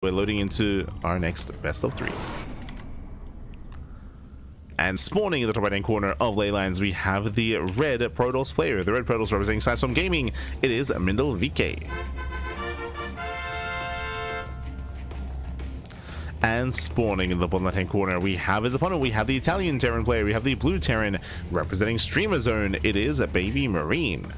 We're loading into our next best of 3. And spawning in the top right hand corner of ley lines, we have the red Protoss player. The red Protoss representing Sidestorm Gaming. It is MindelVK. And spawning in the bottom left hand corner, we have his opponent. We have the Italian Terran player. We have the blue Terran representing Streamer Zone. It is BabyMarine.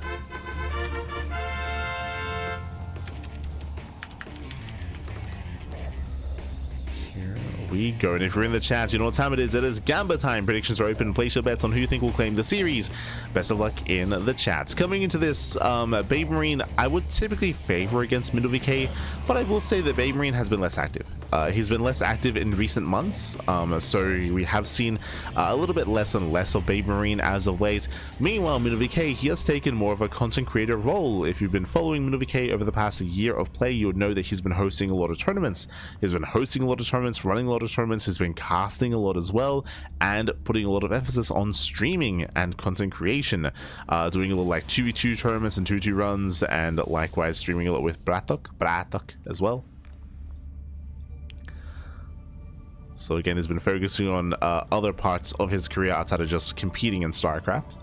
We go, and if you're in the chat, you know what time it is. It is Gamba time. Predictions are open. Place your bets on who you think will claim the series. Best of luck in the chats. Coming into this, BabyMarine, I would typically favor against MindelVK, but I will say that BabyMarine has been less active. He's been less active in recent months, so we have seen a little bit less and less of BabyMarine as of late. Meanwhile, MindelVK, he has taken more of a content creator role. If you've been following MindelVK over the past year of play, you would know that he's been hosting a lot of tournaments. He's been hosting a lot of tournaments, running a lot of tournaments, he's been casting a lot as well, and putting a lot of emphasis on streaming and content creation, doing a little like 2v2 tournaments and 2v2 runs, and likewise streaming a lot with Bratok as well. So again, he's been focusing on other parts of his career outside of just competing in StarCraft,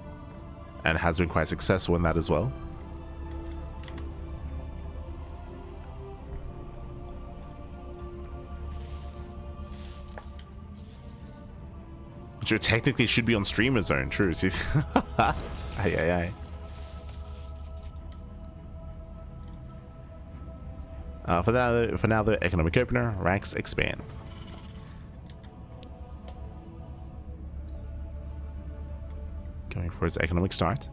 and has been quite successful in that as well. Which technically should be on Streamer Zone, true. Aye, aye, aye. For now, the economic opener, ranks expand. Going for his economic start.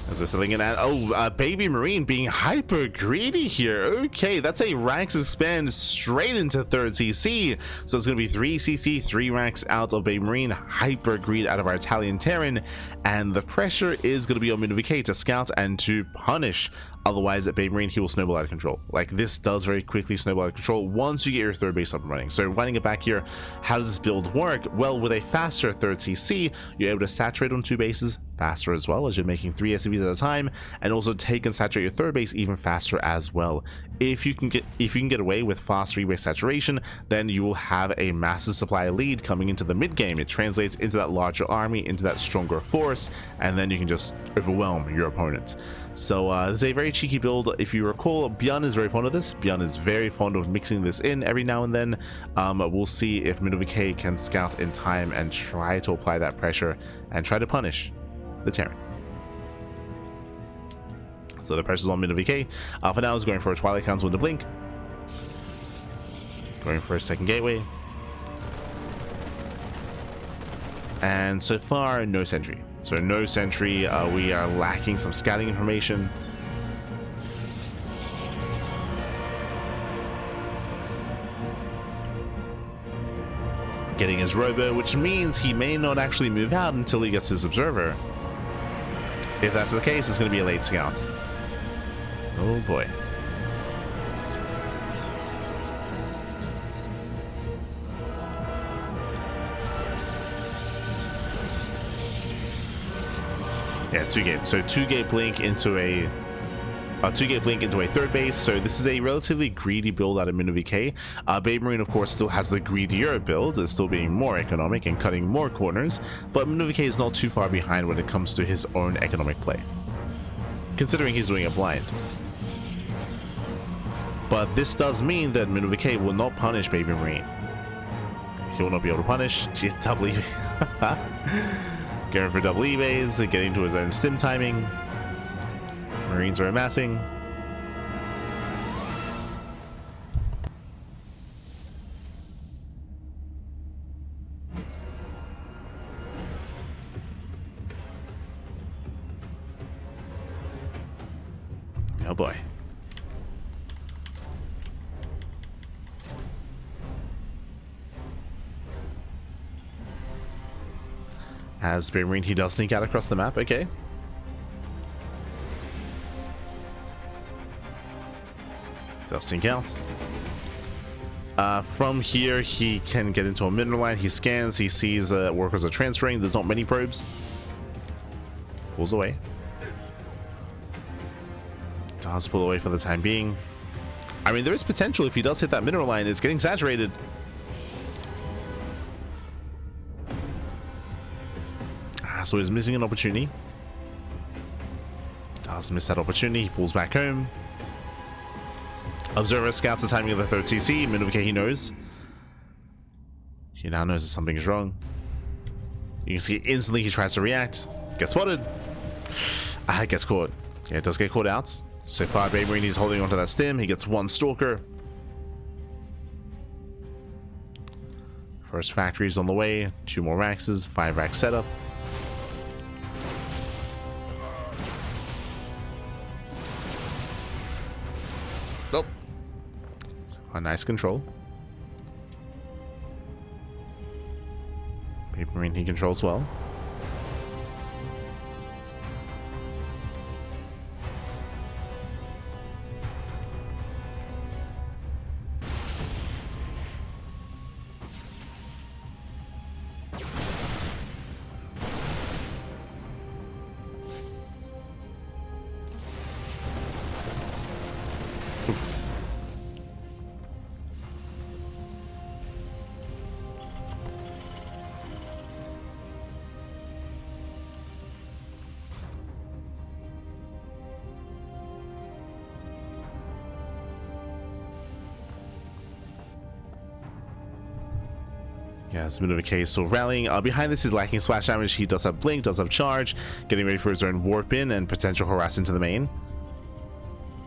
As we're selling it at, BabyMarine being hyper greedy here. Okay, that's a ranks expand straight into 3rd CC. So it's going to be 3 CC, 3 ranks out of BabyMarine, hyper greed out of our Italian Terran, and the pressure is going to be on MindelVK to scout and to punish. Otherwise, at BabyMarine, he will snowball out of control. Like, this does very quickly snowball out of control once you get your 3rd base up and running. So running it back here, how does this build work? Well, with a faster 3rd CC, you're able to saturate on 2 bases faster as well, as you're making 3 SCVs at a time, and also take and saturate your 3rd base even faster as well. If you can get away with fast 3-base saturation, then you will have a massive supply lead coming into the mid game. It translates into that larger army, into that stronger force, and then you can just overwhelm your opponent. So this is a very cheeky build. If you recall, Björn is very fond of this. Björn is very fond of mixing this in every now and then. We'll see if MindelVK can scout in time and try to apply that pressure and try to punish the Terran. So the pressure's on MindelVK. For now, is going for a Twilight Council with the blink. Going for a second gateway. And so far, no sentry. So no sentry. We are lacking some scouting information. Getting his robo, which means he may not actually move out until he gets his observer. If that's the case, it's going to be a late scout. Oh boy. Yeah, 2-gate. So 2-gate blink into a 2-gate blink into a 3rd base. So this is a relatively greedy build out of MindelVK. BabyMarine, of course, still has the greedier build. It's still being more economic and cutting more corners, but MindelVK is not too far behind when it comes to his own economic play, considering he's doing it blind. But this does mean that MindelVK will not punish BabyMarine. He will not be able to punish. She's double E. Going for double E-bays, getting to his own stim timing. Marines are amassing. Oh boy. As BabyMarine, he does sneak out across the map. Okay. Does sneak out. From here, he can get into a mineral line. He scans. He sees workers are transferring. There's not many probes. Pulls away. Does pull away for the time being. I mean, there is potential if he does hit that mineral line. It's getting saturated. So he's missing an opportunity. Does miss that opportunity. He pulls back home. Observer scouts the timing of the third CC. MindelVK, he knows. He now knows that something is wrong. You can see instantly he tries to react. Gets spotted. Gets caught. Yeah, it does get caught out. So far, BabyMarine, he's holding onto that stem. He gets one stalker. First factory's on the way. 2 more Raxes. 5 rack setup. Nope. A nice control. BabyMarine, he controls well. Yeah, it's been a case. So rallying behind this is lacking splash damage. He does have blink, does have charge, getting ready for his own warp in and potential harass into the main.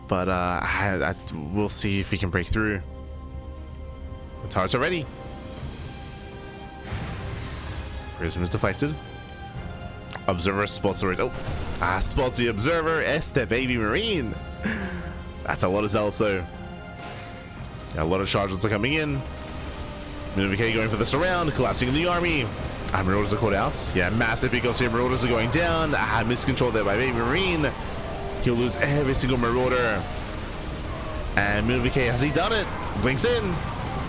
But we'll see if he can break through. The turrets are ready. Prism is deflected. Observer spots the spots the observer. It's the BabyMarine. That's a lot of zealots though. Yeah, a lot of charges are coming in. MindelVK going for the surround, collapsing in the army. Marauders are caught out. Yeah, massive because here Marauders are going down. Miscontrol there by BabyMarine. He'll lose every single Marauder. And MindelVK, has he done it? Blinks in.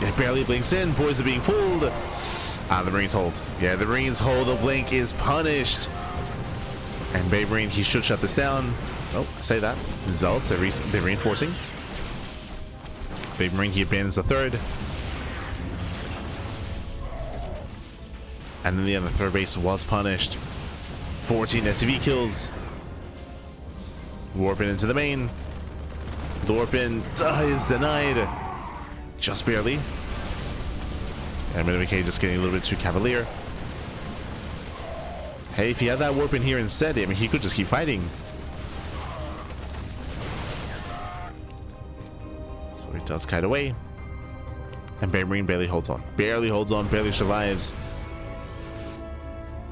It barely blinks in. Boys are being pulled. The Marines hold. Yeah, the Marines hold. The blink is punished. And BabyMarine, he should shut this down. Oh, I say that. Zealots, they're reinforcing. BabyMarine, he abandons the third. And then the other third base was punished. 14 SCV kills. Warping into the main. The warp-in is denied. Just barely. And MindelVK just getting a little bit too cavalier. Hey, if he had that warp-in here instead, I mean, he could just keep fighting. So he does kite away. And BabyMarine barely holds on. Barely holds on, barely survives.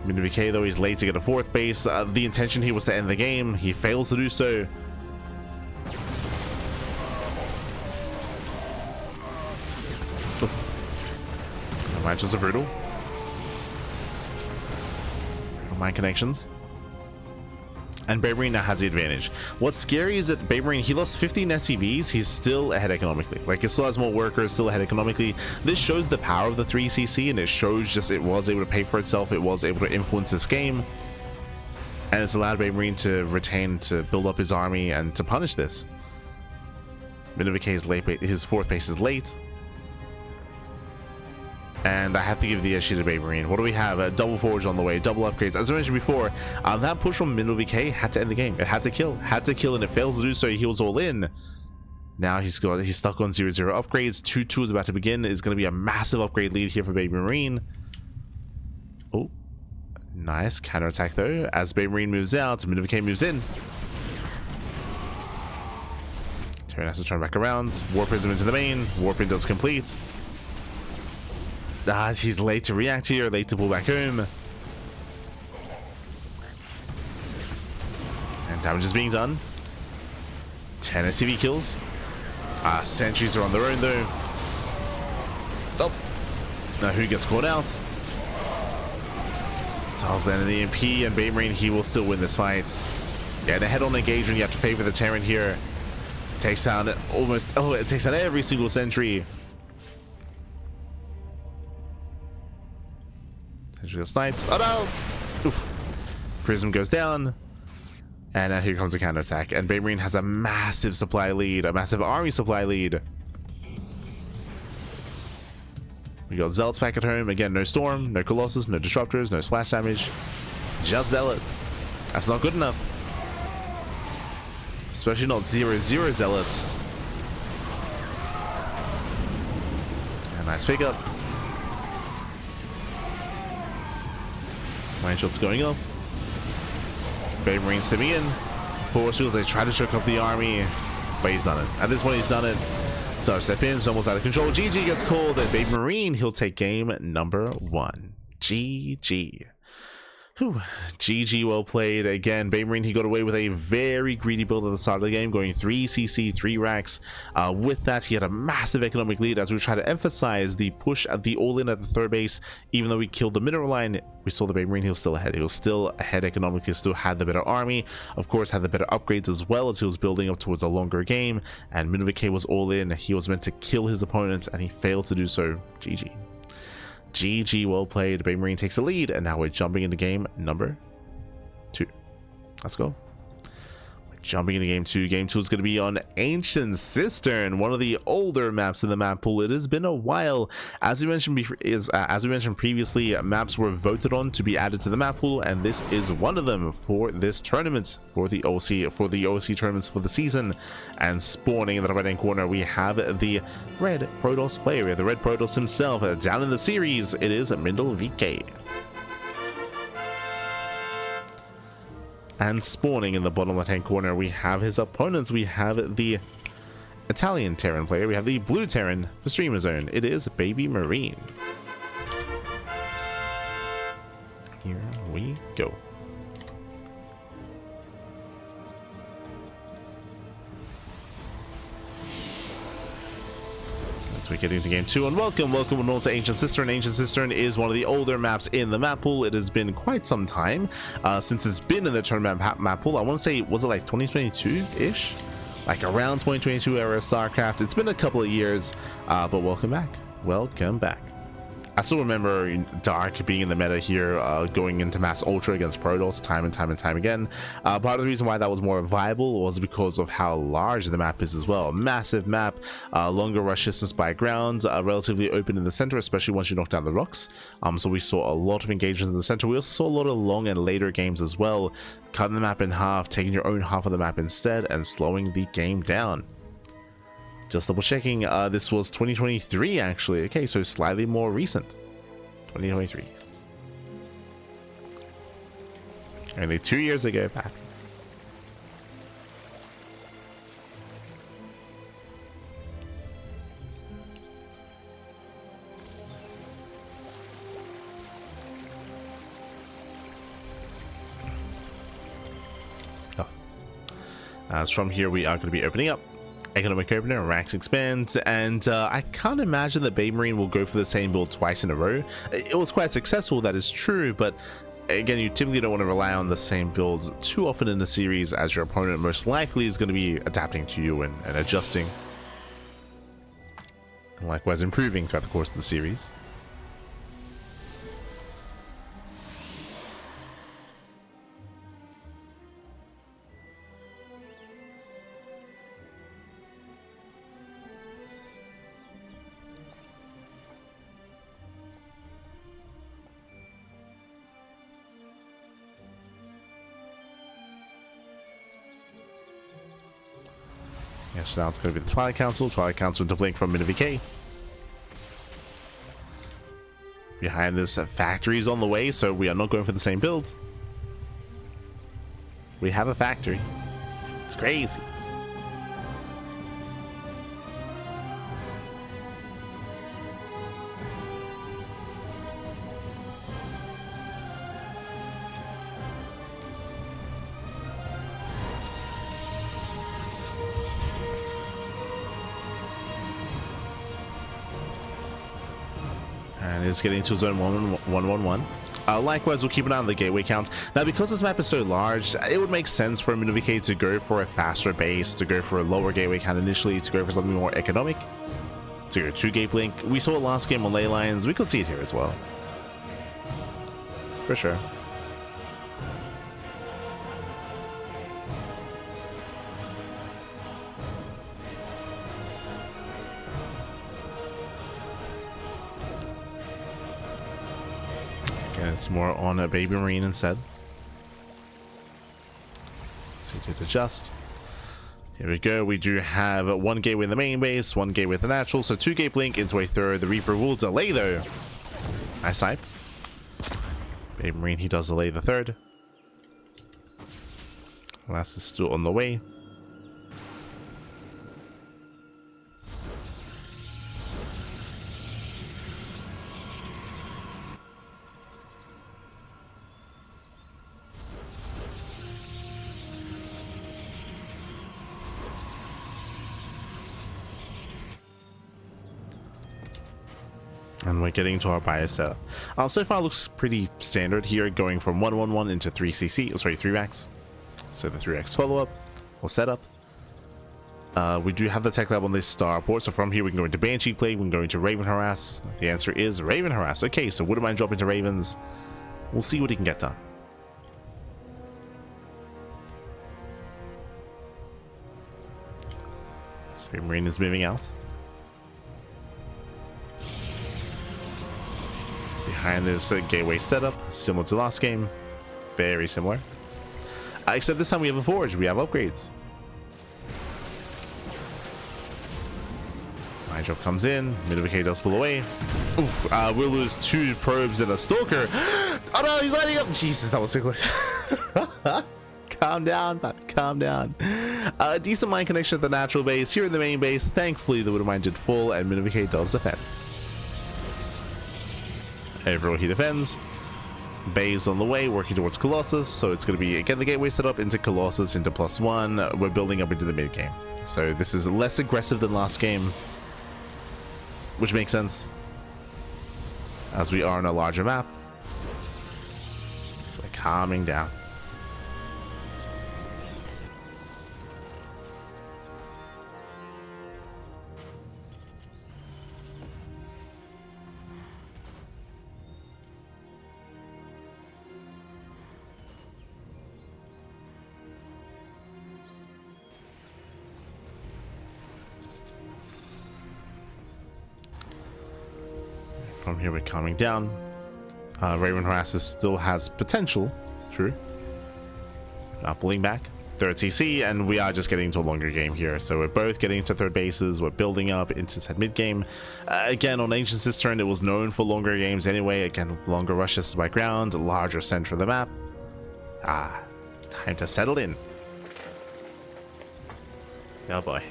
MindelVK, though, he's late to get a fourth base. The intention here was to end the game. He fails to do so. The matches are brutal. Mind connections. And BabyMarine now has the advantage. What's scary is that BabyMarine, he lost 15 SCVs. He's still ahead economically. Like, he still has more workers, still ahead economically. This shows the power of the 3CC, and it shows just it was able to pay for itself. It was able to influence this game. And it's allowed BabyMarine to retain, to build up his army, and to punish this. MindelVK is late, his fourth base is late. And I have to give the issue to BabyMarine. What do we have? A double forge on the way, double upgrades. As I mentioned before, that push from MindelVK had to end the game. It had to kill, and it fails to do so. He was all in. Now he's stuck on 0-0 upgrades. 2-2 is about to begin. Is going to be a massive upgrade lead here for BabyMarine. Oh, nice counterattack though. As BabyMarine moves out, MindelVK moves in. Terran has to turn back around. Warp Prism into the main. Warping does complete. He's late to react here, late to pull back home. And damage is being done. 10 SCV kills. Sentries are on their own though. Oh, now who gets caught out? Tiles landing the EMP, and BabyMarine, he will still win this fight. Yeah, the head-on engagement, you have to pay for the Terran here. Takes down almost, oh, it takes down every single sentry. Sentry gets sniped. Oh no! Oof. Prism goes down. And here comes a counterattack. And BabyMarine has a massive supply lead, a massive army supply lead. We got Zealots back at home. Again, no Storm, no Colossus, no Disruptors, no splash damage. Just Zealot. That's not good enough. Especially not 0-0 Zealots. A nice pickup. Mine shots going off. BabyMarine stepping in. Force shields, they try to choke off the army, but he's done it. At this point, he's done it. Star step in, it's almost out of control. GG gets called, and BabyMarine, he'll take game number 1. GG. Whew. GG, well played. Again, BabyMarine, he got away with a very greedy build at the start of the game, going 3 CC, 3 racks. With that, he had a massive economic lead as we try to emphasize the push at the all-in at the third base. Even though we killed the mineral line, we saw the BabyMarine, he was still ahead. He was still ahead economically, still had the better army. Of course, had the better upgrades as well as he was building up towards a longer game. And MindelVK was all in. He was meant to kill his opponents, and he failed to do so. GG. GG, well played. BabyMarine takes the lead, and now we're jumping into game number 2. Let's go. We're jumping into game 2. Game 2 is going to be on Ancient Cistern, one of the older maps in the map pool. It has been a while. As we mentioned previously, maps were voted on to be added to the map pool, and this is one of them for this tournament, for the OSC tournaments for the season. And spawning in the right hand corner, we have the red Protoss player. We have the red Protoss himself. Down in the series, it is MindelVK. And spawning in the bottom left hand corner, we have his opponents. We have the Italian Terran player. We have the blue Terran, the streamer zone. It is BabyMarine. Here we go. We get into game 2, and welcome all to Ancient Cistern. Ancient Cistern is one of the older maps in the map pool. It has been quite some time since it's been in the tournament map pool. I want to say, was it like 2022-ish? Like around 2022 era of StarCraft. It's been a couple of years, but welcome back. Welcome back. I still remember Dark being in the meta here, going into Mass Ultra against Protoss time and time again. Part of the reason why that was more viable was because of how large the map is as well. Massive map, longer rush distance by ground, relatively open in the center, especially once you knock down the rocks. So we saw a lot of engagements in the center. We also saw a lot of long and later games as well, cutting the map in half, taking your own half of the map instead, and slowing the game down. Just double checking, this was 2023 actually. Okay, so slightly more recent. 2023. Only 2 years ago back. Oh. As from here, we are going to be opening up economic opener, racks expand, and I can't imagine that BabyMarine will go for the same build twice in a row. It was quite successful, that is true, but again, you typically don't want to rely on the same builds too often in the series, as your opponent most likely is going to be adapting to you and adjusting, and likewise improving throughout the course of the series. So now it's going to be the Twilight Council Ducklings from MindelVK. Behind this, factory is on the way, so we are not going for the same build. We have a factory. It's crazy. And it's getting to zone 111. Likewise, we'll keep an eye on the gateway count. Now, because this map is so large, it would make sense for MindelVK to go for a faster base, to go for a lower gateway count initially, to go for something more economic, to go 2 gate blink. We saw it last game on ley lines. We could see it here as well. For sure. It's more on a BabyMarine instead. So you did adjust. Here we go. We do have 1 gateway in the main base, 1 gateway with the natural, so 2 gate blink into a third. The Reaper will delay though. Nice snipe. BabyMarine, he does delay the third. Last is still on the way. And we're getting to our bio setup. So far looks pretty standard here, going from 111 into 3cc, sorry, 3 racks. So the 3 racks follow-up or setup. We do have the tech lab on this starport, so from here we can go into Banshee play, we can go into Raven Harass. The answer is Raven Harass. Okay, so wouldn't mind dropping to Ravens. We'll see what he can get done. BabyMarine is moving out. Behind this gateway setup, similar to last game, very similar. Except this time we have a forge, we have upgrades. My job comes in, MindelVK does pull away. Oof, we'll lose 2 probes and a stalker. Oh no, he's lighting up! Jesus, that was so close. Calm down, calm down. Decent mine connection at the natural base. Here in the main base, thankfully the Widow Mine did full and MindelVK does defend. Overall, he defends. Bay's on the way, working towards Colossus, so it's going to be again the gateway set up into Colossus into +1. We're building up into the mid game, so this is less aggressive than last game, which makes sense as we are on a larger map. So we're calming down. From here we're calming down. Raven Harasses still has potential, true. Not pulling back. 3rd CC, and we are just getting into a longer game here. So we're both getting into 3rd bases, we're building up into said mid game. Again, on Ancients' turn, it was known for longer games anyway. Again, longer rushes by ground, larger center of the map. Time to settle in. Oh boy.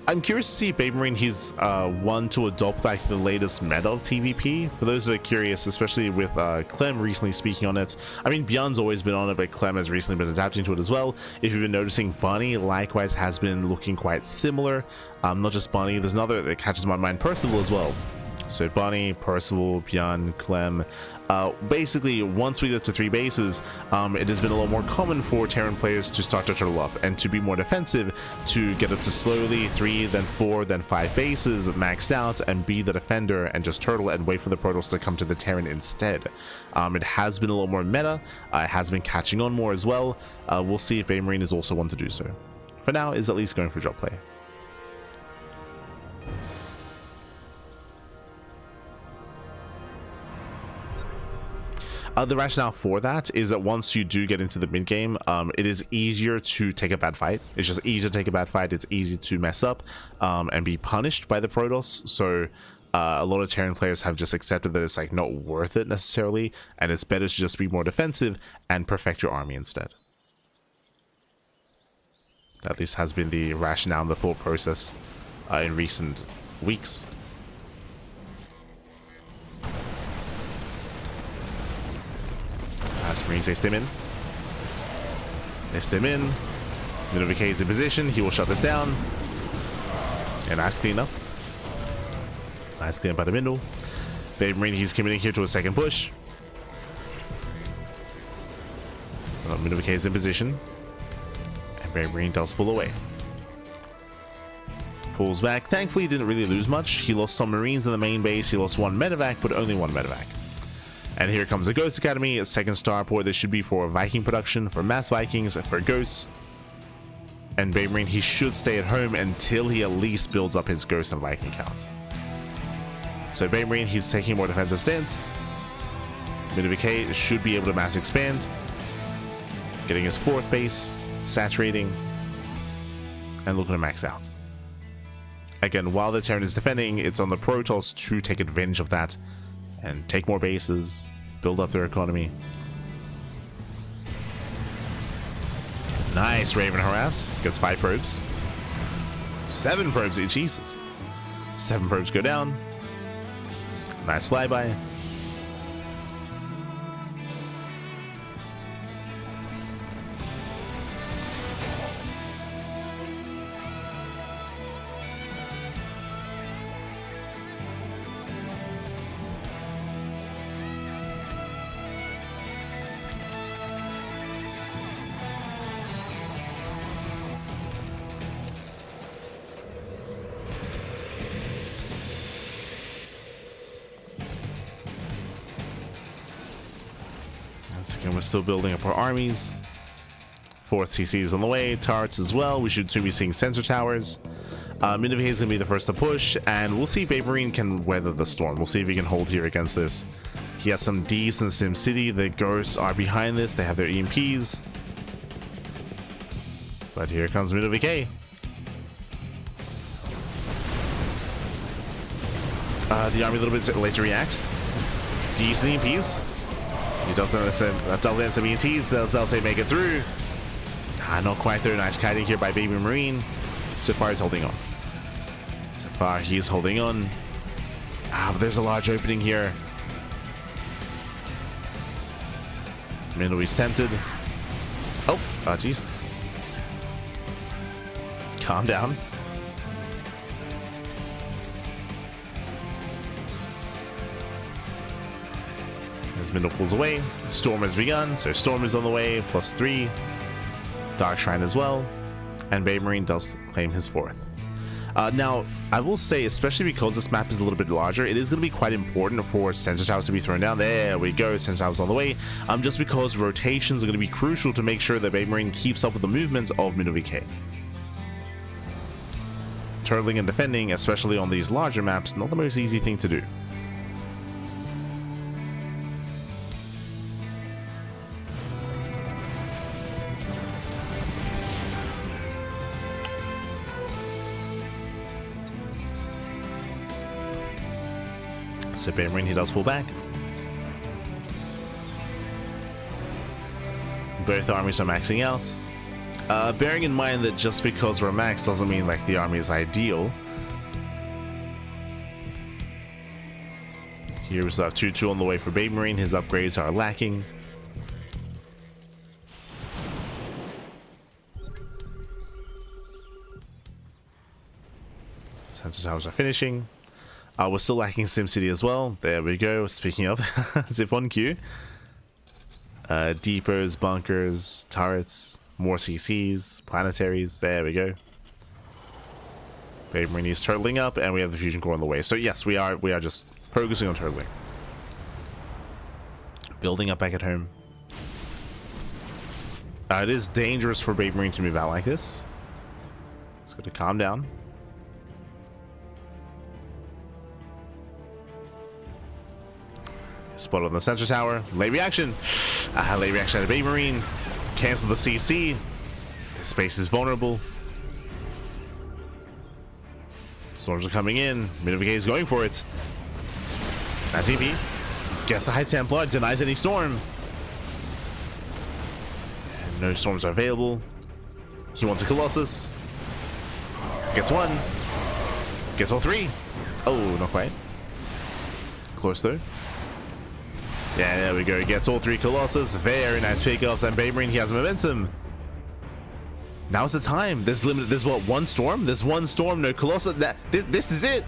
I'm curious to see if BabyMarine he's one to adopt like the latest meta of TvP. For those that are curious, especially with Clem recently speaking on it. I mean, Bjorn's always been on it, but Clem has recently been adapting to it as well. If you've been noticing, Bunny likewise has been looking quite similar. Not just Bunny, there's another that catches my mind, Percival as well. So Bunny, Percival, Bjorn, Clem. Basically, once we get to 3 bases, it has been a lot more common for Terran players to start to turtle up and to be more defensive, to get up to slowly 3, then 4, then 5 bases, maxed out, and be the defender and just turtle and wait for the Protoss to come to the Terran instead. It has been a lot more meta. It has been catching on more as well. We'll see if BabyMarine is also one to do so. For now, is at least going for drop play. The rationale for that is that once you do get into the mid game, it is easier to take a bad fight. It's just easier to take a bad fight. It's easy to mess up and be punished by the Protoss. So a lot of Terran players have just accepted that it's like not worth it necessarily, and it's better to just be more defensive and perfect your army instead. That at least has been the rationale and the thought process in recent weeks. As Marines, they stem in. They stem in. MindelVK is in position. He will shut this down. A nice cleanup. Nice cleanup by the Mindel. BabyMarine, he's committing here to a second push. MindelVK is in position. And BabyMarine does pull away. Pulls back. Thankfully, he didn't really lose much. He lost some Marines in the main base. He lost one medevac, but only one medevac. And here comes the Ghost Academy, a second starport. This should be for Viking production, for mass Vikings, for Ghosts. And BabyMarine, he should stay at home until he at least builds up his Ghost and Viking count. So BabyMarine, he's taking a more defensive stance. MindelVK should be able to mass expand. Getting his 4th base, saturating, and looking to max out. Again, while the Terran is defending, it's on the Protoss to take advantage of that and take more bases, build up their economy. Nice Raven harass. Gets 5 probes. 7 probes. Jesus. 7 probes go down. Nice flyby. Again, we're still building up our armies. 4th CC is on the way. Turrets as well. We should soon be seeing sensor towers. MindelVK is going to be the first to push, and we'll see if BabyMarine can weather the storm. We'll see if he can hold here against this. He has some decent SimCity. The Ghosts are behind this. They have their EMPs. But here comes MindelVK. The army a little bit late to react. Decent EMPs. He does double in some ENTs. They'll say make it through. Not quite through. Nice kiting here by BabyMarine. So far he's holding on. So far he's holding on. But there's a large opening here. Mindel is tempted. Oh, Jesus. Calm down. As Mindel pulls away, Storm has begun, so Storm is on the way, +3. Dark Shrine as well, and BabyMarine does claim his 4th. Now, I will say, especially because this map is a little bit larger, it is going to be quite important for sensor towers to be thrown down. There we go, sensor towers on the way. Just because rotations are going to be crucial to make sure that BabyMarine keeps up with the movements of MindelVK. Turtling and defending, especially on these larger maps, not the most easy thing to do. So BabyMarine, he does pull back. Both armies are maxing out. Bearing in mind that just because we're maxed doesn't mean like the army is ideal. Here we still have 2-2 on the way for BabyMarine. His upgrades are lacking. Sensor towers are finishing. We're still lacking SimCity as well. There we go. Speaking of, Zip on queue. Depots, bunkers, turrets, more CCs, planetaries. There we go. BabyMarine is turtling up, and we have the fusion core on the way. So yes, we are just focusing on turtling. Building up back at home. It is dangerous for BabyMarine to move out like this. It's got to calm down. Spot on the sensor tower. Late reaction. Late reaction out of BabyMarine. Cancel the CC. This space is vulnerable. Storms are coming in. MindelVK is going for it. That's EP. Gets the High Templar. Denies any storm. And no storms are available. He wants a Colossus. Gets 1. Gets all 3. Oh, not quite. Close though. Yeah, there we go. He gets all 3 Colossus. Very nice pickups. And BabyMarine, he has momentum. Now's the time. There's limited. There's what, one storm? There's one storm. No Colossus. This is it.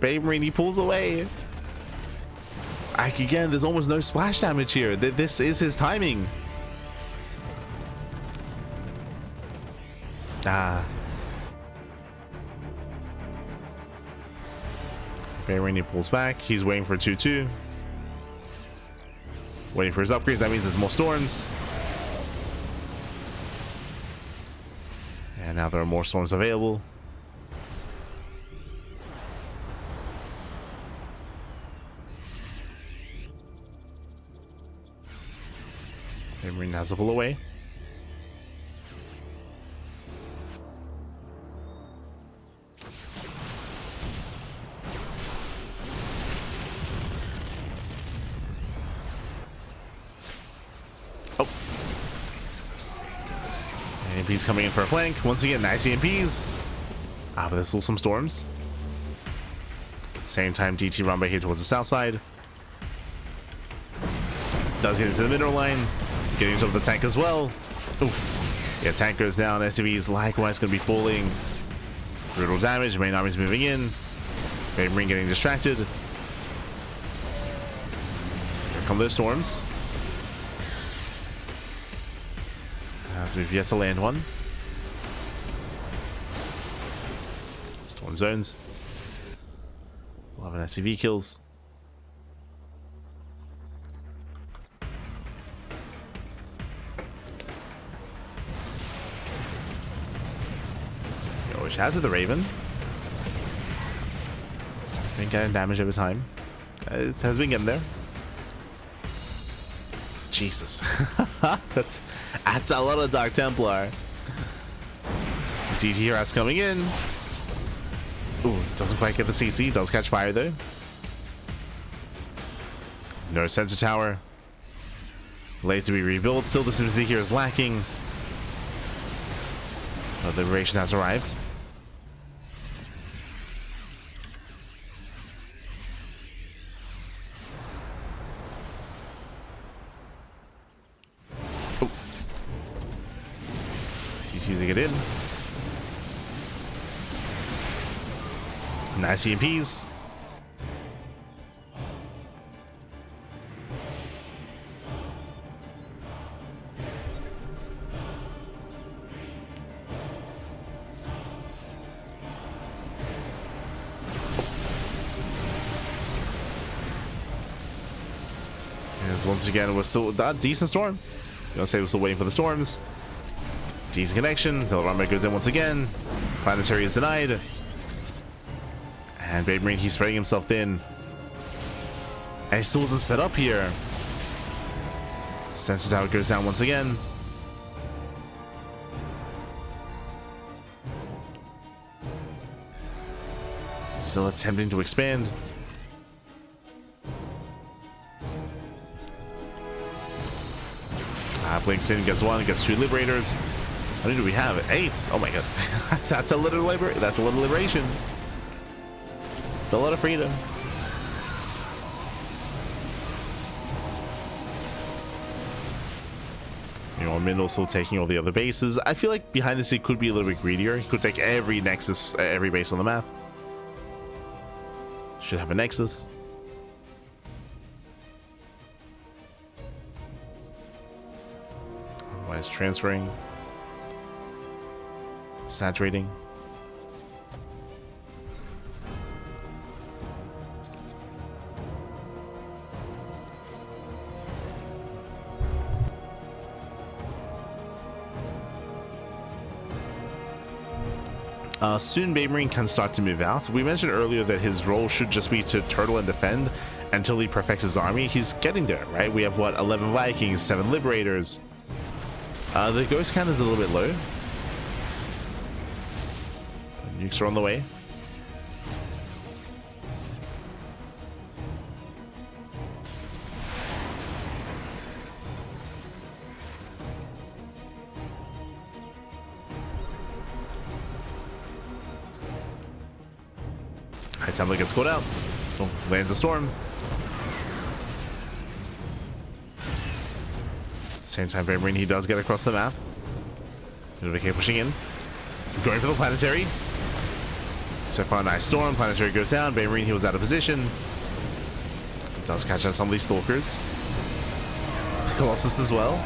BabyMarine, he pulls away. Again, there's almost no splash damage here. This is his timing. BabyMarine pulls back. He's waiting for 2-2. Waiting for his upgrades. That means there's more storms. And now there are more storms available. BabyMarine has to pull away. Oh. EMP's coming in for a flank. Once again, nice EMPs. But there's still some storms. Same time, DT run by here towards the south side. Does get into the middle line. Getting into the tank as well. Oof. Yeah, tank goes down. SCV is likewise going to be falling. Brutal damage. Main army's moving in. BabyMarine getting distracted. Here come those storms. As we've yet to land one. Storm zones. 11 SCV kills. Shaz of the Raven. Been getting damage over time. It has been getting there. Jesus. that's a lot of Dark Templar. GG Harass coming in. Ooh, doesn't quite get the CC. Does catch fire though. No sensor tower. Late to be rebuilt. Still the sympathy here is lacking. But Liberation has arrived. Using it in. Nice EMPs. As once again, we're still a decent storm. I'm gonna say we're still waiting for the storms. Decent connection until Runway goes in once again. Planetary is denied. And BabyMarine, he's spreading himself thin. And he still wasn't set up here. Sensor tower goes down once again. Still attempting to expand. Blinks in, gets one, gets 2 Liberators. How many do we have? 8. Oh my god. that's a little liberation. It's a lot of freedom. You know, Mindel still taking all the other bases. I feel like behind this he could be a little bit greedier. He could take every nexus, every base on the map. Should have a nexus. Otherwise transferring. Saturating. Soon BabyMarine can start to move out. We mentioned earlier that his role should just be to turtle and defend until he perfects his army. He's getting there, right? We have what, 11 Vikings, 7 Liberators. The ghost count is a little bit low. Nukes are on the way. High Templar gets caught out. Oh, lands a storm. At the same time, BabyMarine, he does get across the map. MindelVK pushing in. Going for the planetary. So far, nice storm. Planetary goes down. BabyMarine, he was out of position. Does catch out some of these stalkers. Colossus as well.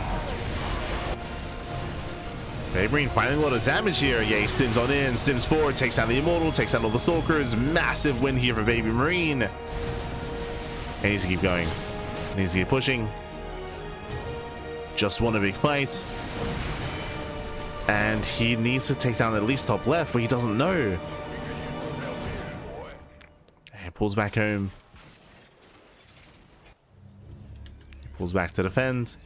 BabyMarine finding a lot of damage here. Yeah, he stims on in, stims forward, takes down the Immortal, takes down all the stalkers. Massive win here for BabyMarine. He needs to keep going. He needs to keep pushing. Just won a big fight. And he needs to take down at least top left, but he doesn't know. He pulls back home. He pulls back to defend.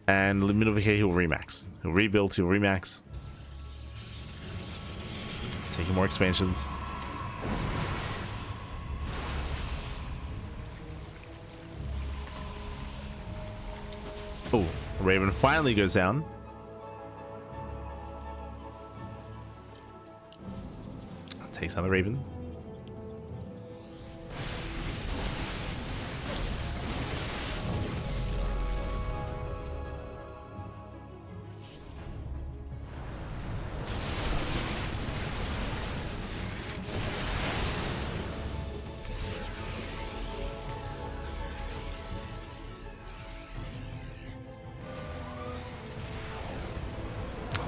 And MindelVK, he'll remax. He'll rebuild, he'll remax. Taking more expansions. Oh, Raven finally goes down. Takes down the Raven.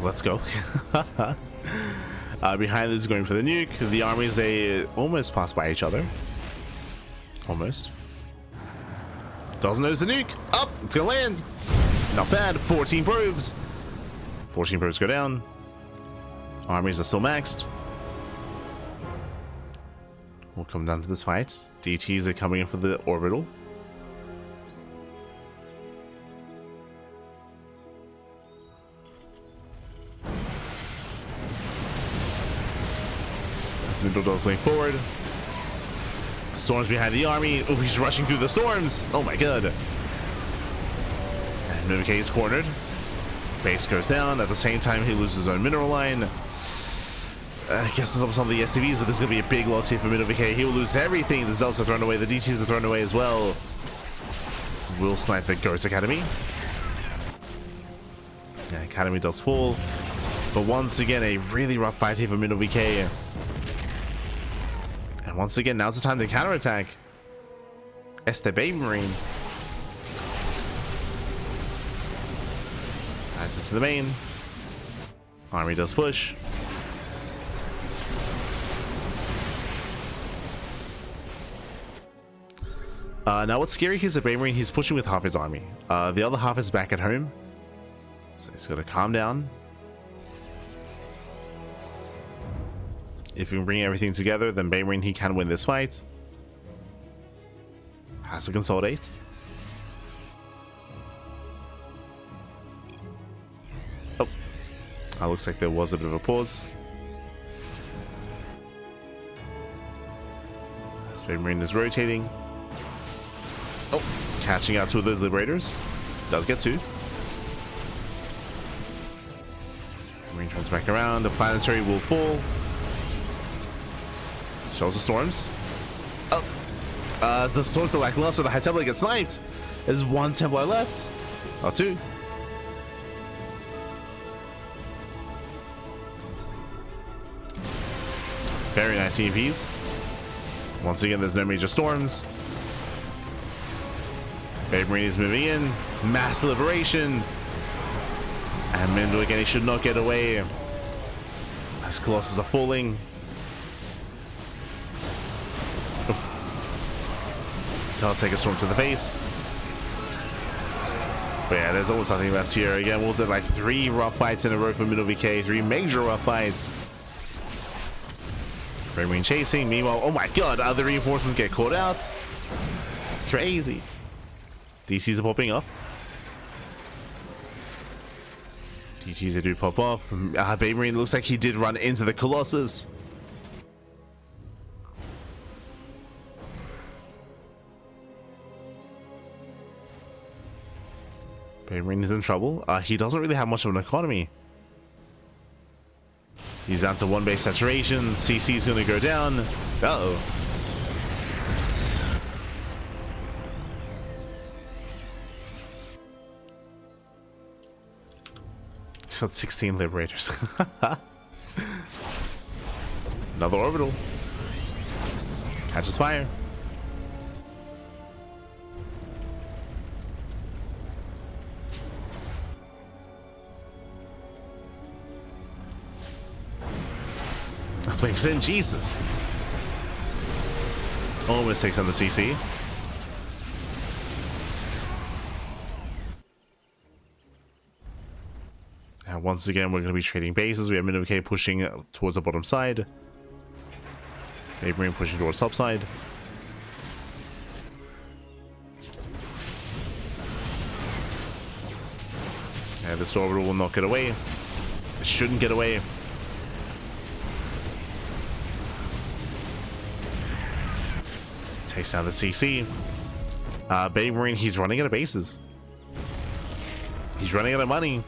Let's go. Behind this is going for the nuke. The armies, they almost pass by each other. Almost. Doesn't notice the nuke. Up, it's gonna land. Not bad. 14 probes. 14 probes go down. Armies are still maxed. We'll come down to this fight. DTs are coming in for the orbital. MindelVK going forward. Storms behind the army. Oh, he's rushing through the storms. Oh my god. And MindelVK is cornered. Base goes down. At the same time, he loses his own mineral line. I guess some of the SCVs, but this is going to be a big loss here for MindelVK. He will lose everything. The Zelts are thrown away. The DTs are thrown away as well. Will snipe the Ghost Academy. Yeah, Academy does fall. But once again, a really rough fight here for MindelVK. And once again, now's the time to counterattack. BabyMarine. Nice into the main. Army does push. Now what's scary here is that BabyMarine, he's pushing with half his army. The other half is back at home. So he's got to calm down. If we can bring everything together, then BabyMarine, he can win this fight. Has to consolidate. Oh. Looks like there was a bit of a pause. As BabyMarine is rotating. Oh, catching out two of those Liberators. Does get two. BabyMarine turns back around. The planetary will fall. Shows the storms. Oh, the storms are lackluster. The High Templar gets sniped. There's one Templar left. Oh, two. Very nice EMPs. Once again, there's no major storms. BabyMarine is moving in. Mass liberation. And MindelVK, he should not get away. As Colossus are falling. Does take a storm to the face. But yeah, there's almost nothing left here. Again, what was it, like 3 rough fights in a row for MindelVK? 3 major rough fights. BabyMarine chasing. Meanwhile, oh my god, other reinforcements get caught out. Crazy. DCs are popping off. DCs do pop off. BabyMarine looks like he did run into the Colossus. BabyMarine is in trouble. He doesn't really have much of an economy. He's down to 1 base saturation. CC is going to go down. Uh-oh. Shot 16 Liberators. Another orbital. Catches fire. Flicks in, Jesus. Almost takes on the CC. And once again, we're going to be trading bases. We have MindelVK pushing towards the bottom side. BabyMarine pushing towards top side. And this orbital will not get away. It shouldn't get away. Takes down the CC. BabyMarine, he's running out of bases. He's running out of money.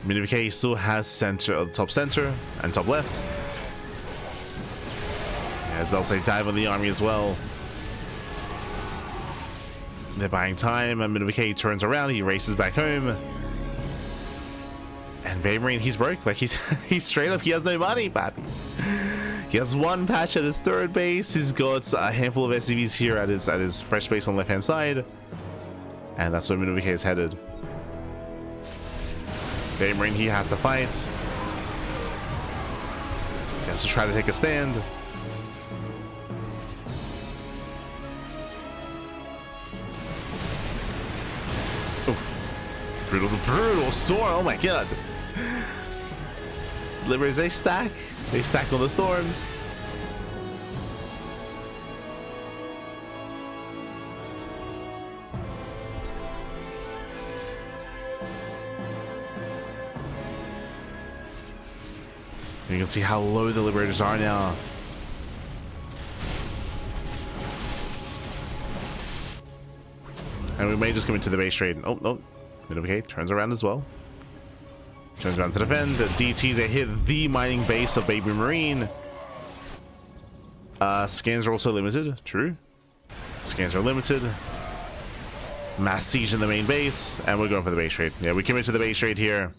MindelVK still has center, top center and top left. As they'll say, dive on the army as well. They're buying time, and MindelVK turns around. He races back home. And BabyMarine, he's broke. Like he's straight up. He has no money, papi. He has one patch at his third base. He's got a handful of SCVs here at his fresh base on the left hand side, and that's where MindelVK is headed. BabyMarine, he has to fight. He has to try to take a stand. Oof. Brutal storm. Oh my god. Liberators, they stack. They stack on the storms. You can see how low the Liberators are now. And we may just come into the base trade. Oh, no. MindelVK turns around as well. Turns around to defend. The DTs, they hit the mining base of BabyMarine. Scans are also limited. True. Scans are limited. Mass siege in the main base. And we're going for the base trade. Yeah, we commit to the base trade here.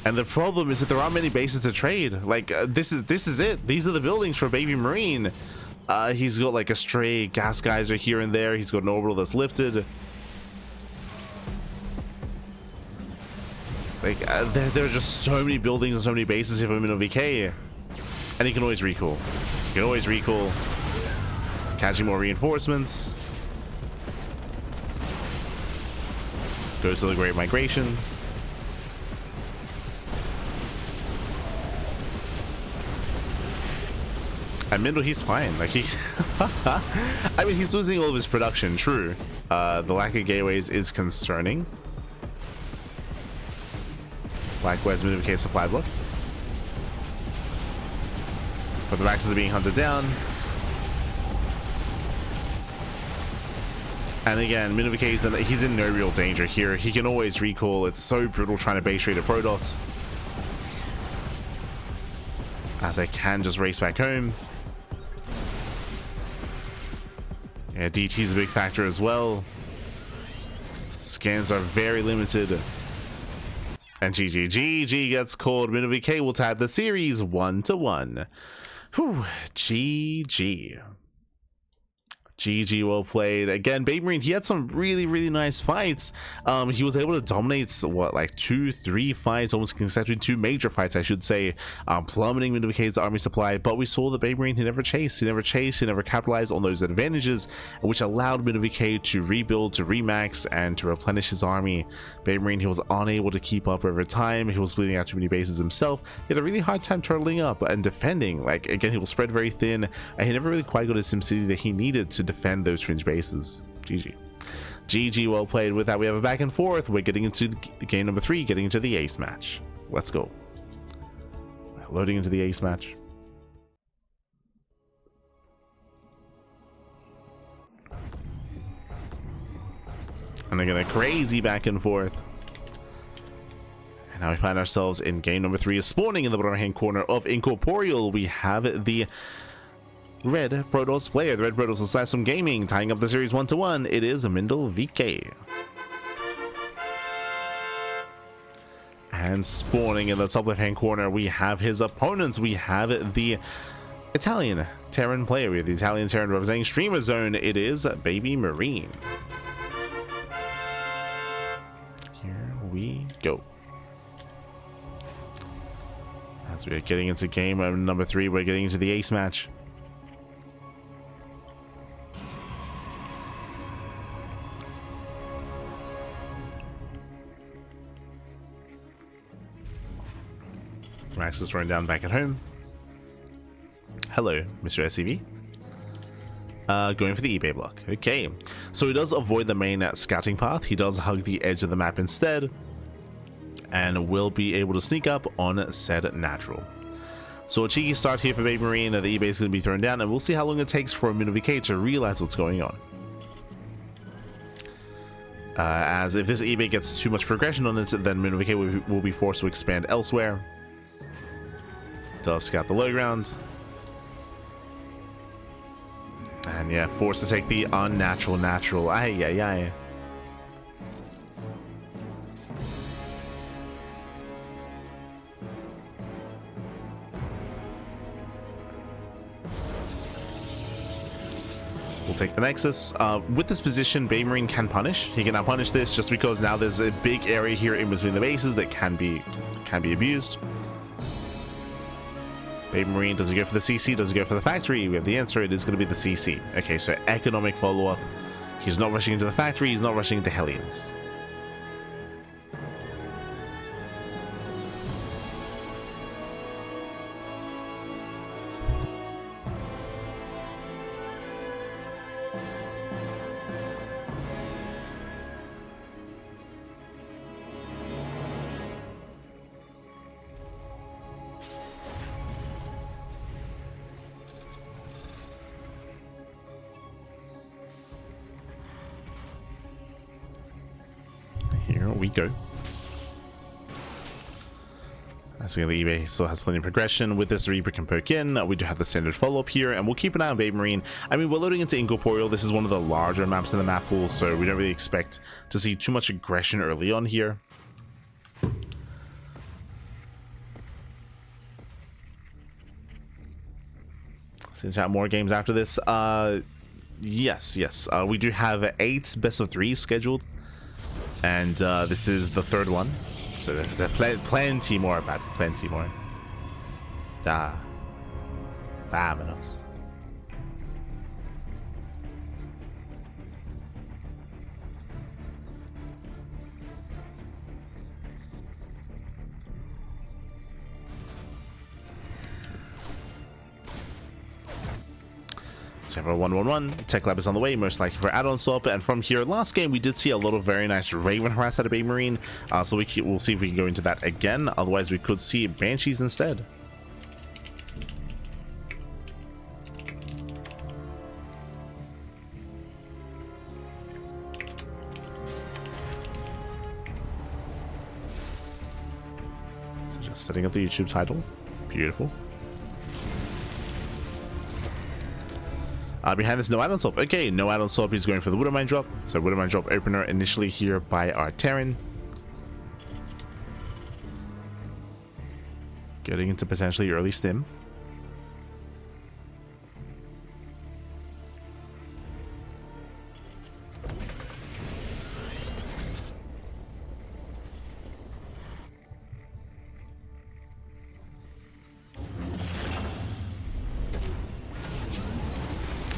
And the problem is that there aren't many bases to trade. Like, this is it. These are the buildings for BabyMarine. He's got like a stray gas geyser here and there. He's got an orbital that's lifted. Like, there are just so many buildings and so many bases here for MindelVK. And he can always recall. He can always recall. Catching more reinforcements. Goes to the Great Migration. And Mindel, he's fine. Like, he... I mean, he's losing all of his production, true. The lack of gateways is concerning. Likewise, MindelVK supply block. But the Maxes are being hunted down. And again, MindelVK, he's in no real danger here. He can always recall. It's so brutal trying to base trade a Protoss. As I can just race back home. Yeah, DT is a big factor as well. Scans are very limited. And GG gets called. MindelVK will tie the series 1-1. Whew, GG. GG, well played. Again, BabyMarine, he had some really nice fights. He was able to dominate, what, like 2-3 fights, almost consecutively, 2 major fights, I should say, plummeting MindelVK's army supply. But we saw that BabyMarine, he never chased, he never capitalized on those advantages, which allowed MindelVK to rebuild, to remax, and to replenish his army. BabyMarine, he was unable to keep up over time. He was bleeding out too many bases himself. He had a really hard time turtling up and defending. Like, again, he was spread very thin, and he never really quite got his SimCity that he needed to defend those fringe bases. GG, well played. With that, we have a back and forth. We're getting into the game number 3, getting into the ace match. Let's go. Loading into the ace match. And again, a crazy back and forth. And now we find ourselves in game number 3, spawning in the bottom hand corner of Incorporeal. We have the Red Protoss player, the Red Protoss Assassin Gaming, tying up the series 1-1. It is MindelVK. And spawning in the top left-hand corner, we have his opponents. We have the Italian Terran player. We have the Italian Terran representing Streamer Zone. It is BabyMarine. Here we go. As we're getting into game number 3, we're getting into the ace match. Max is throwing down back at home. Hello, Mr. SCV. Going for the eBay block. Okay, so he does avoid the main scouting path. He does hug the edge of the map instead, and will be able to sneak up on said natural. So a cheeky start here for BabyMarine. The eBay is going to be thrown down, and we'll see how long it takes for MindelVK to realize what's going on. As if this eBay gets too much progression on it, then MindelVK will be forced to expand elsewhere. Does scout the low ground. And yeah, forced to take the unnatural natural. Ay, ay, ay. We'll take the Nexus. With this position, BabyMarine can punish. He can now punish this just because now there's a big area here in between the bases that can be abused. BabyMarine, does he go for the CC? Does he go for the factory? We have the answer. It is going to be the CC. Okay, so economic follow-up. He's not rushing into the factory. He's not rushing into Hellions. Here we go. As the eBay still has plenty of progression. With this, Reaper can poke in. We do have the standard follow-up here, and we'll keep an eye on BabyMarine. I mean, we're loading into Incorporeal. This is one of the larger maps in the map pool, so we don't really expect to see too much aggression early on here. Since we have more games after this, yes, we do have 8 best of 3 scheduled. And this is the 3rd one, so there's plenty more about plenty more. Vámonos. So we have a 1-1-1. Tech Lab is on the way, most likely for add-on swap. And from here, last game we did see a lot of very nice Raven harass out of BabyMarine. So we'll see if we can go into that again. Otherwise, we could see Banshees instead. So just setting up the YouTube title. Beautiful. Behind this, no add-on swap. Okay, no add-on swap. He's going for the Widowmine drop. So Widowmine drop opener initially here by our Terran. Getting into potentially early stim.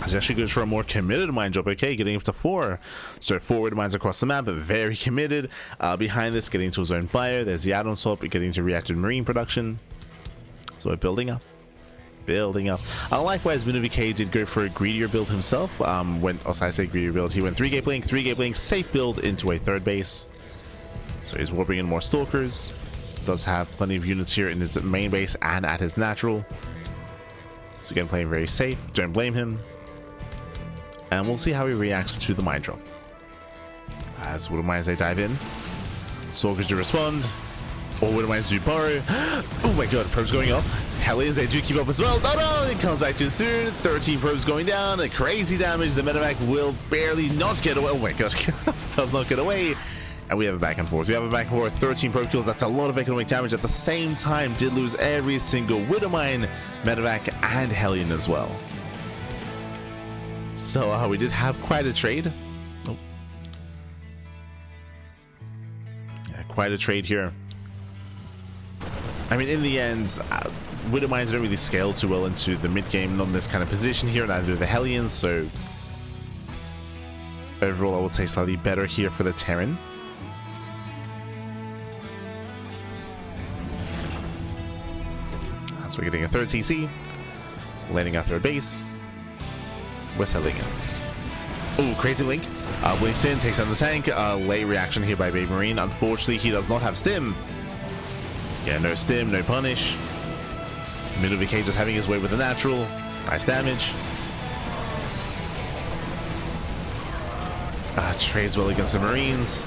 He actually goes for a more committed mine drop. Okay, getting up to 4. So 4 Widowmines across the map, but very committed. Behind this, getting to his own fire. There's the add-on swap, getting to reactive marine production. So we're building up. Likewise, MindelVK did go for a greedier build himself. I say greedier build, he went 3-gate blink, safe build into a 3rd base. So he's warping in more stalkers. Does have plenty of units here in his main base and at his natural. So again, playing very safe. Don't blame him. And we'll see how he reacts to the mine drop. As Widowmines, they dive in. Stalkers do respond. Or Widowmines do borrow. Oh my god, probes going up. Hellions, they do keep up as well. No, it comes back too soon. 13 probes going down. A crazy damage. The medevac will barely not get away. Oh my god, does not get away. And we have a back and forth. We have a back and forth. 13 probe kills. That's a lot of economic damage. At the same time, did lose every single Widowmine, MindelVK, and Hellion as well. So we did have quite a trade. Oh. Yeah, quite a trade here. I mean, in the end, Widowmines don't really scale too well into the mid game on this kind of position here, neither do the Hellions. So overall, I would say slightly better here for the Terran. So we're getting a third TC, landing our third base. We're settling in. Oh, crazy link. Blinks in, takes down the tank. Late reaction here by BabyMarine. Unfortunately, he does not have stim. Yeah, no stim, no punish. MindelVK just having his way with the natural. Nice damage. Trades well against the Marines.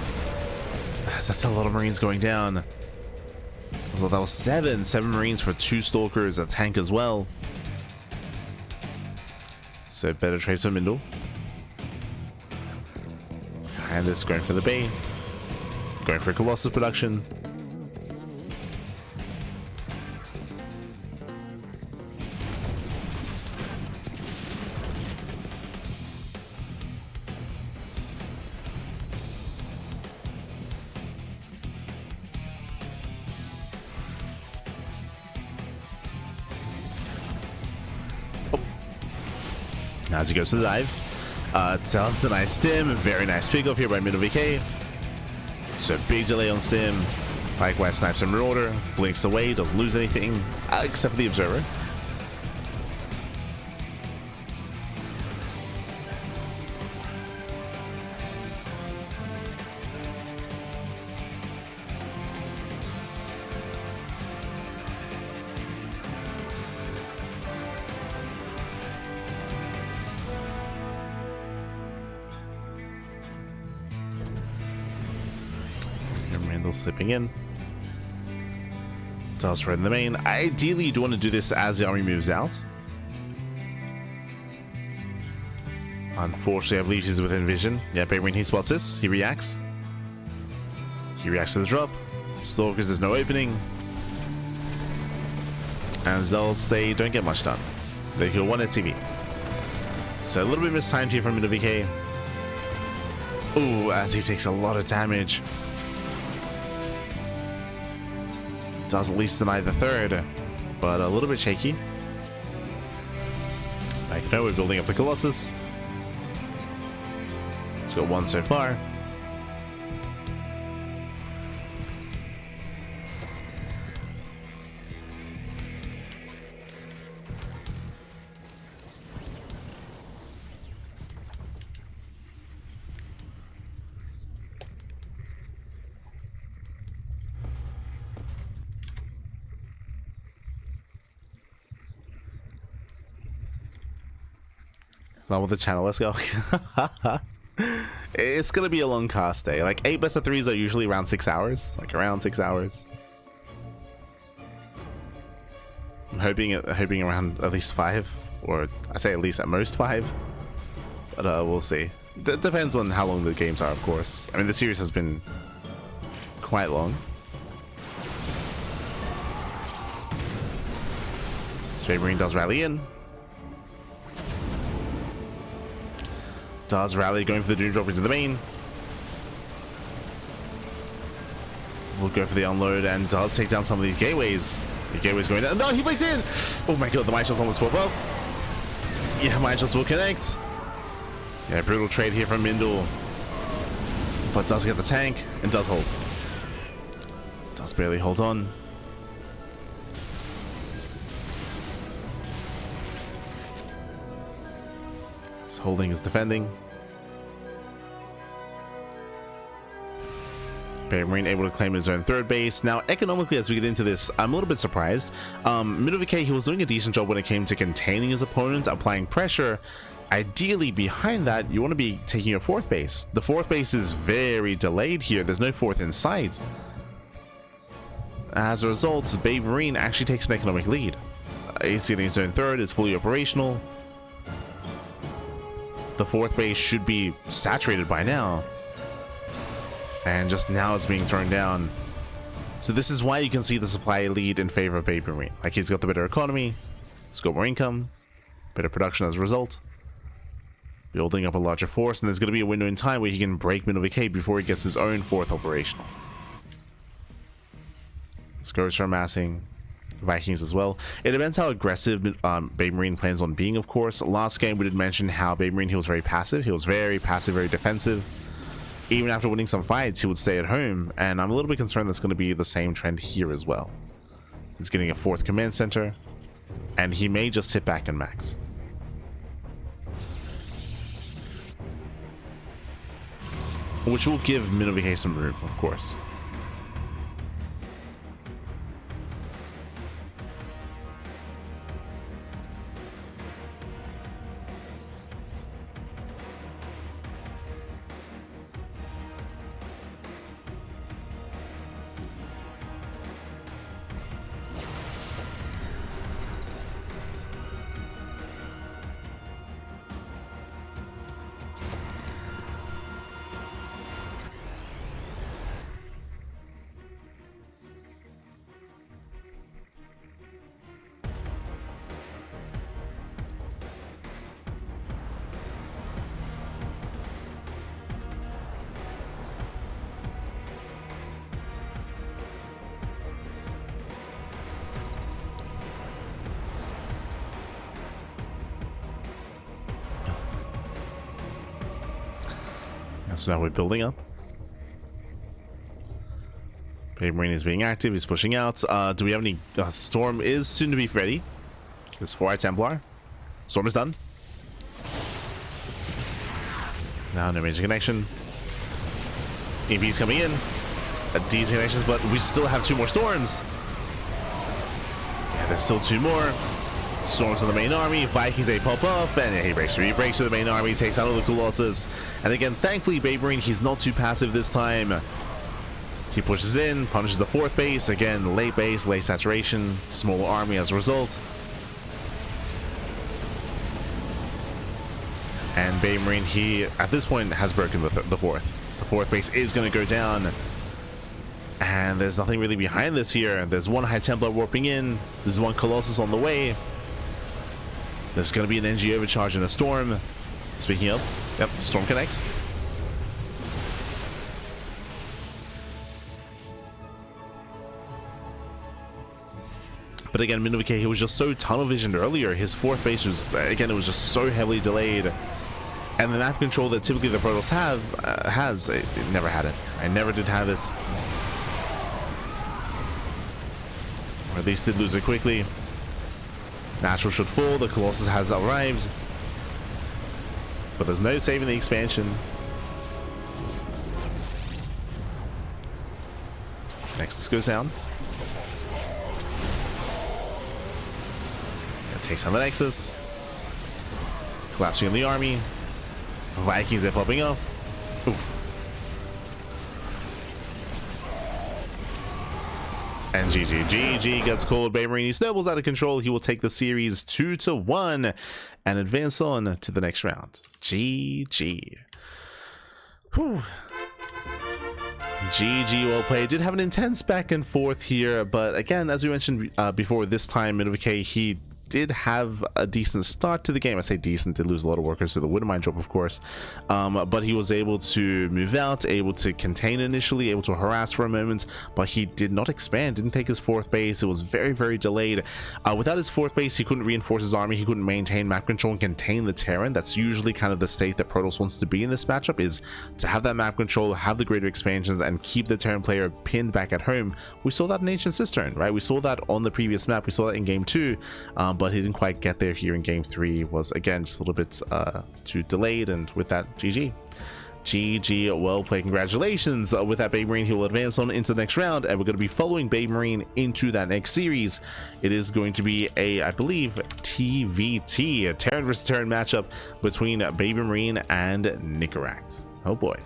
That's a lot of Marines going down. So that was seven Marines for 2 Stalkers, a tank as well. So better trades for Mindel. And this going for the Bay. Going for Colossus production. As he goes to the dive, tells a nice stim, very nice pickup here by MindelVK. So big delay on stim. Likewise snipes a Marauder, blinks away, doesn't lose anything except for the Observer. Slipping in. Does red in the main. Ideally, you do want to do this as the army moves out. Unfortunately, I believe he's within vision. Yeah, BabyMarine, he spots this. He reacts. He reacts to the drop. Stalkers, there's no opening. And Zells, they don't get much done. They kill 1 SCV. So a little bit mistimed here from MindelVK. Ooh, as he takes a lot of damage. Does at least deny the third, but a little bit shaky. I know we're building up the Colossus. It's got 1 so far. Not with the channel, let's go. It's gonna be a long cast day. Like 8 best of 3s are usually around 6 hours, like around 6 hours. I'm hoping around at least 5, or I say at least at most 5, but we'll see. Depends on how long the games are, of course. I mean, the series has been quite long. BabyMarine does rally in. Does rally, going for the Doom Drop into the main. We'll go for the unload and does take down some of these gateways. The gateway's going down. No, he breaks in! Oh my god, the mine shots almost pop up. Yeah, mine shots will connect. Yeah, brutal trade here from Mindel. But does get the tank and does hold. Does barely hold on. Holding is defending. BabyMarine able to claim his own third base. Now, economically, as we get into this, I'm a little bit surprised. MindelVK, he was doing a decent job when it came to containing his opponent, applying pressure. Ideally, behind that, you want to be taking your 4th base. The 4th base is very delayed here. There's no 4th in sight. As a result, BabyMarine actually takes an economic lead. He's getting his own third. It's fully operational. The 4th base should be saturated by now. and just now it's being thrown down. So this is why you can see the supply lead in favor of BabyMarine. Like, he's got the better economy, he's got more income, better production as a result, building up a larger force, and there's going to be a window in time where he can break MindelVK before he gets his own fourth operational. Scourge are amassing, Vikings as well. It depends how aggressive BabyMarine plans on being, of course. Last game we did mention how BabyMarine, he was very passive. He was very passive, very defensive. Even after winning some fights, he would stay at home, and I'm a little bit concerned that's going to be the same trend here as well. He's getting a fourth command center, and he may just sit back and max. Which will give MindelVK some room, of course. So now we're building up. BabyMarine is being active, he's pushing out. Do we have any... Storm is soon to be ready. There's 4 Templar. Storm is done. Now no major connection. EMP's coming in. Decent connections, but we still have 2 more storms. Yeah, there's still 2 more. Storms on the main army, Vikings, they pop up, and yeah, he breaks through the main army, takes out all the Colossus. And again, thankfully, BabyMarine, he's not too passive this time. He pushes in, punishes the 4th base, again, late base, late saturation, smaller army as a result. And BabyMarine, he, at this point, has broken the 4th. The 4th base is going to go down. And there's nothing really behind this here. There's 1 High Templar warping in, there's 1 Colossus on the way. There's going to be an NG overcharge in a storm. Speaking of, yep, storm connects. But again, MindelVK, he was just so tunnel visioned earlier. His 4th base was, again, it was just so heavily delayed. And the map control that typically the Protoss it never had it. I never did have it. Or at least did lose it quickly. Natural should fall, the Colossus has arrived, but there's no saving the expansion. Nexus goes down. It takes on the Nexus. Collapsing on the army. Vikings are popping off. Oof. And GG gets called. BabyMarine, he snowballs out of control. He will take the series 2-1 and advance on to the next round. GG. Whew. GG, well played. Did have an intense back and forth here, but again, as we mentioned before, this time MindelVK, he did have a decent start to the game. I say decent, did lose a lot of workers to the Widowmine drop, of course, but he was able to move out, able to contain initially, able to harass for a moment, but he did not expand, didn't take his 4th base. It was very, very delayed. Without his 4th base, he couldn't reinforce his army, he couldn't maintain map control and contain the Terran. That's usually kind of the state that Protoss wants to be in this matchup, is to have that map control, have the greater expansions, and keep the Terran player pinned back at home. We saw that in Ancient Cistern, right? We saw that on the previous map, we saw that in game 2, but he didn't quite get there here in game 3. Was again just a little bit too delayed, and with that, GG, well played. Congratulations. With that, BabyMarine, he will advance on into the next round, and we're going to be following BabyMarine into that next series. It is going to be a, I believe, TvT, a Terran versus Terran matchup between BabyMarine and Nicaract. Oh boy.